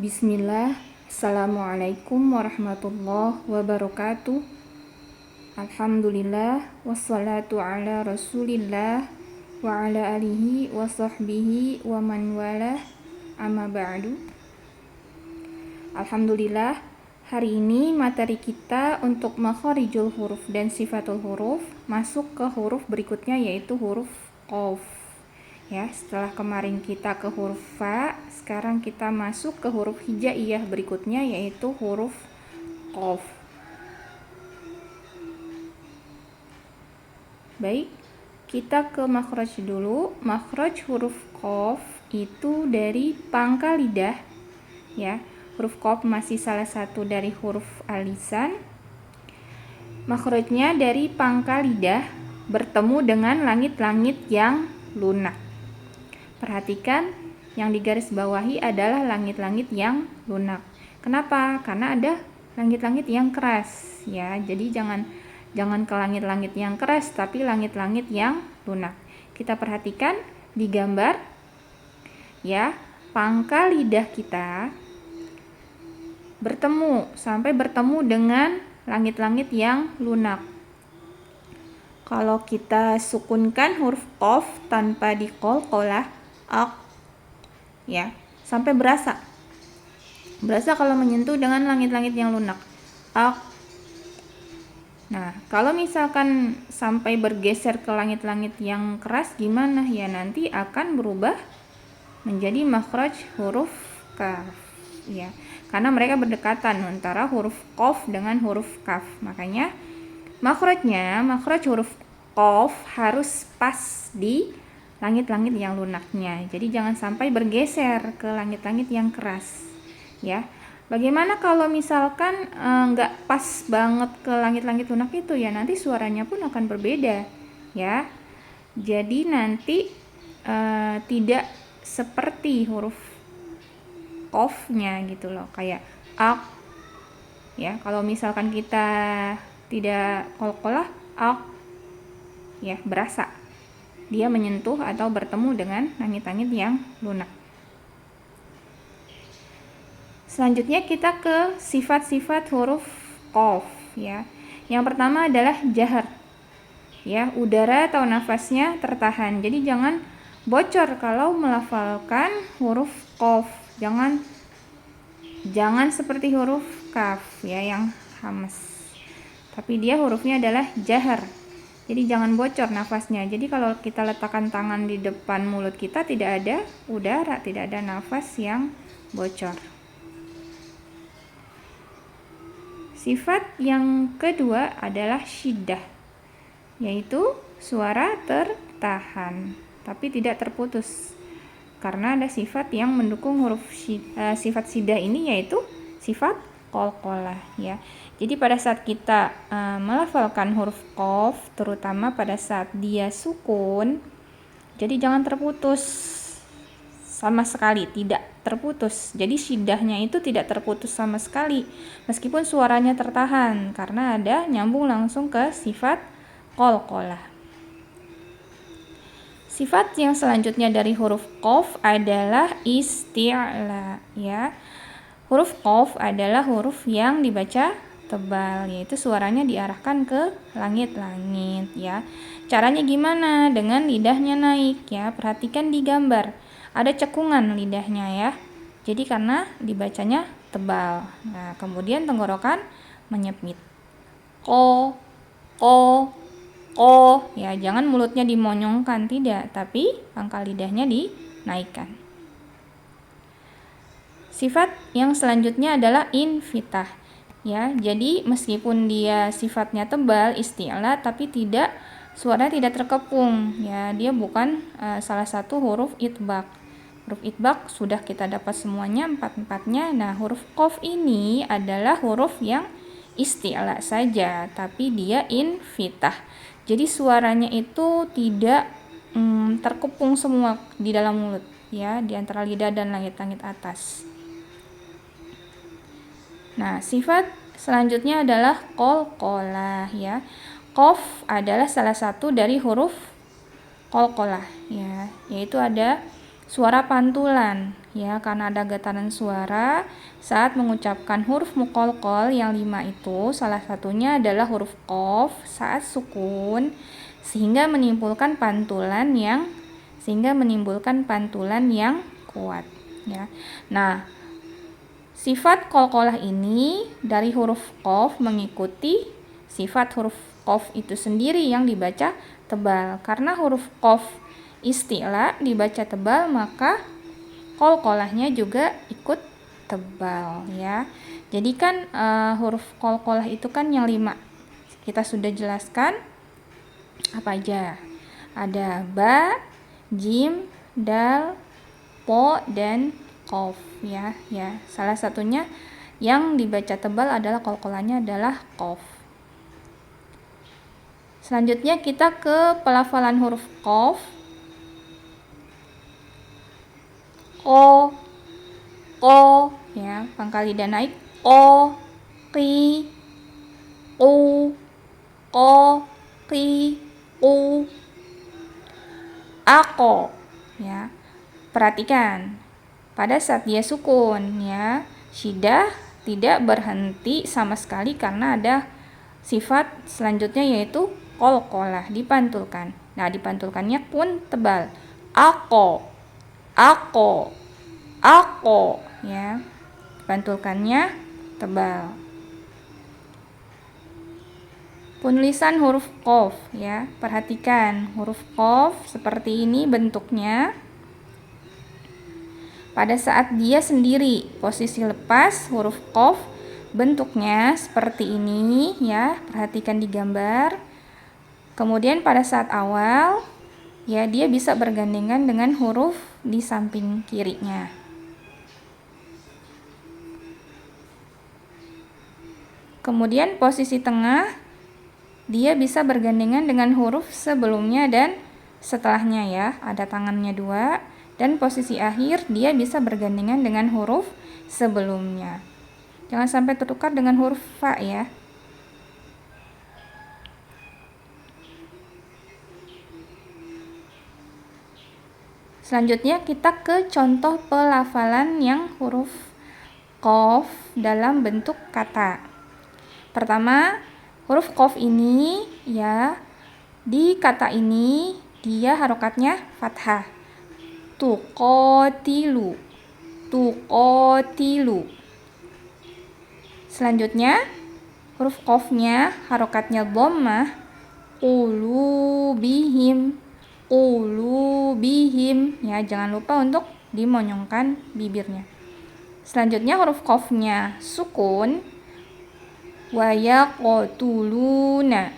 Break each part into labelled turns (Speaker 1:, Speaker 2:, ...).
Speaker 1: Bismillah, Assalamualaikum warahmatullahi wabarakatuh. Alhamdulillah, wassalatu ala rasulillah wa ala alihi wa sahbihi wa man walah, amma ba'du. Alhamdulillah, hari ini materi kita untuk makharijul huruf dan sifatul huruf masuk ke huruf berikutnya, yaitu huruf qaf. Ya, setelah kemarin kita ke huruf fa, sekarang kita masuk ke huruf hijaiyah berikutnya, yaitu huruf qaf. Baik, kita ke makhraj dulu. Makhraj huruf qaf itu dari pangkal lidah. Ya, huruf qaf masih salah satu dari huruf al-lisan. Makhrajnya dari pangkal lidah bertemu dengan langit-langit yang lunak. Perhatikan yang digaris bawahi adalah langit-langit yang lunak. Kenapa? Karena ada langit-langit yang keras, ya. Jadi jangan ke langit-langit yang keras, tapi langit-langit yang lunak. Kita perhatikan di gambar, ya. Pangkal lidah kita sampai bertemu dengan langit-langit yang lunak. Kalau kita sukunkan huruf qaf tanpa diqalqalah, ya, sampai berasa kalau menyentuh dengan langit-langit yang lunak. Nah, kalau misalkan sampai bergeser ke langit-langit yang keras gimana? Ya, nanti akan berubah menjadi makhraj huruf kaf, ya. Karena mereka berdekatan antara huruf qaf dengan huruf kaf. Makanya makhraj huruf qaf harus pas di langit-langit yang lunaknya. Jadi jangan sampai bergeser ke langit-langit yang keras, ya. Bagaimana kalau misalkan nggak pas banget ke langit-langit lunak itu, ya nanti suaranya pun akan berbeda, ya. Jadi nanti tidak seperti huruf qaf-nya gitu loh, kayak ak, ya. Kalau misalkan kita tidak qalqalah ya, berasa dia menyentuh atau bertemu dengan langit-langit yang lunak. Selanjutnya kita ke sifat-sifat huruf qaf, ya. Yang pertama adalah jahar. Ya, udara atau nafasnya tertahan. Jadi jangan bocor kalau melafalkan huruf qaf. Jangan seperti huruf kaf, ya, yang hamas. Tapi dia hurufnya adalah jahar. Jadi jangan bocor nafasnya. Jadi kalau kita letakkan tangan di depan mulut kita, tidak ada udara, tidak ada nafas yang bocor. Sifat yang kedua adalah syiddah, yaitu suara tertahan tapi tidak terputus. Karena ada sifat yang mendukung huruf sifat syiddah ini, yaitu sifat qalqalah, ya. Jadi pada saat kita melafalkan huruf qaf, terutama pada saat dia sukun, jadi jangan terputus sama sekali, tidak terputus. Jadi syiddahnya itu tidak terputus sama sekali, meskipun suaranya tertahan, karena ada nyambung langsung ke sifat qalqalah. Sifat yang selanjutnya dari huruf qaf adalah isti'la, ya. Huruf qaf adalah huruf yang dibaca tebal, yaitu suaranya diarahkan ke langit-langit, ya. Caranya gimana? Dengan lidahnya naik, ya. Perhatikan di gambar, ada cekungan lidahnya, ya. Jadi karena dibacanya tebal. Nah, kemudian tenggorokan menyepit. Ko, ya. Jangan mulutnya dimonyongkan, tidak, tapi pangkal lidahnya dinaikkan. Sifat yang selanjutnya adalah infitah, ya. Jadi meskipun dia sifatnya tebal, isti'la, tapi suara tidak terkepung, ya. Dia bukan salah satu huruf itbaq. Huruf itbaq sudah kita dapat semuanya, empat-empatnya. Nah, huruf qaf ini adalah huruf yang isti'la saja, tapi dia infitah. Jadi suaranya itu tidak terkepung semua di dalam mulut, ya, di antara lidah dan langit-langit atas. Nah, sifat selanjutnya adalah qalqalah, ya. Qaf adalah salah satu dari huruf qalqalah, ya, yaitu ada suara pantulan ya, karena ada getaran suara saat mengucapkan huruf muqalqal yang 5 itu. Salah satunya adalah huruf qaf saat sukun sehingga menimbulkan pantulan yang kuat ya. Nah, sifat qalqalah ini dari huruf qaf mengikuti sifat huruf qaf itu sendiri yang dibaca tebal. Karena huruf qaf isti'la dibaca tebal, maka qalqalahnya juga ikut tebal ya. Jadi kan huruf qalqalah itu kan yang 5. Kita sudah jelaskan apa aja. Ada ba, jim, dal, po, dan qaf ya. Salah satunya yang dibaca tebal adalah qalqalahnya adalah qaf. Selanjutnya kita ke pelafalan huruf qaf. Ko ya, pangkal lidah naik, ko, ki, ku, ko, ki, ku, ako ya. Perhatikan pada saat dia sukun ya, syiddah tidak berhenti sama sekali karena ada sifat selanjutnya yaitu qalqalah, dipantulkan. Nah, dipantulkannya pun tebal. Ako ya, dipantulkannya tebal. Penulisan huruf qaf ya, perhatikan huruf qaf seperti ini bentuknya. Pada saat dia sendiri posisi lepas huruf qaf bentuknya seperti ini ya, perhatikan di gambar. Kemudian pada saat awal ya, dia bisa bergandengan dengan huruf di samping kirinya. Kemudian posisi tengah dia bisa bergandengan dengan huruf sebelumnya dan setelahnya ya, ada tangannya 2. Dan posisi akhir dia bisa bergandengan dengan huruf sebelumnya. Jangan sampai tertukar dengan huruf fa ya. Selanjutnya kita ke contoh pelafalan yang huruf qaf dalam bentuk kata. Pertama, huruf qaf ini ya, di kata ini dia harokatnya fathah. Tuqatilu. Selanjutnya, huruf qafnya harokatnya dhammah. Qulubihim ya, jangan lupa untuk dimonyongkan bibirnya. Selanjutnya huruf qafnya sukun. Wa yaqtuluna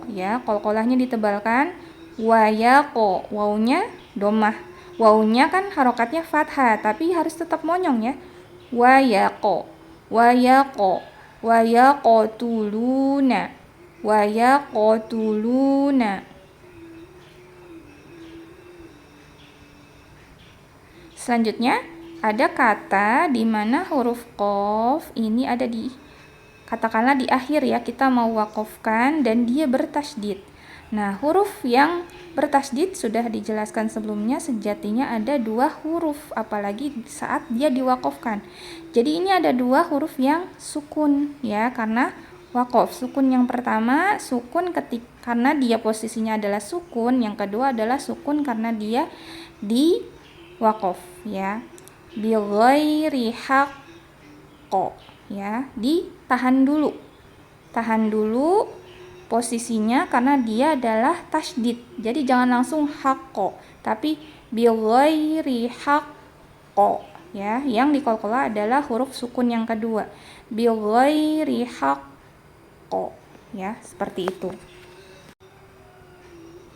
Speaker 1: ya, qalqalahnya ditebalkan. Wa yaqo, wawunya dhammah. Wawunya kan harokatnya fathah tapi harus tetap monyong ya. Wa yaqtuluna. Selanjutnya ada kata di mana huruf qaf ini ada di, katakanlah di akhir ya, kita mau wakofkan dan dia bertasydid. Nah, huruf yang bertasydid sudah dijelaskan sebelumnya sejatinya ada 2 huruf, apalagi saat dia diwakofkan. Jadi ini ada 2 huruf yang sukun ya, karena wakof. Sukun yang pertama sukun karena dia posisinya adalah sukun, yang kedua adalah sukun karena dia di wakof ya. Bi ghairi haqqo ya, ditahan dulu posisinya karena dia adalah tasydid. Jadi jangan langsung haqqo, tapi bi ghairi haqqo ya, yang diqalqalah adalah huruf sukun yang kedua, bi ghairi haqqo ya, seperti itu.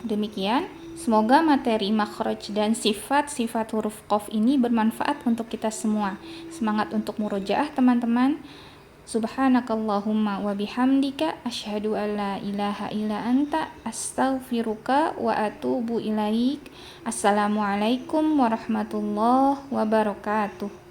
Speaker 1: Demikian, semoga materi makhraj dan sifat-sifat huruf qaf ini bermanfaat untuk kita semua. Semangat untuk murojaah teman-teman. Subhanakallahumma wa bihamdika asyhadu an la ilaha illa anta astaghfiruka wa atubu ilaik. Assalamualaikum warahmatullahi wabarakatuh.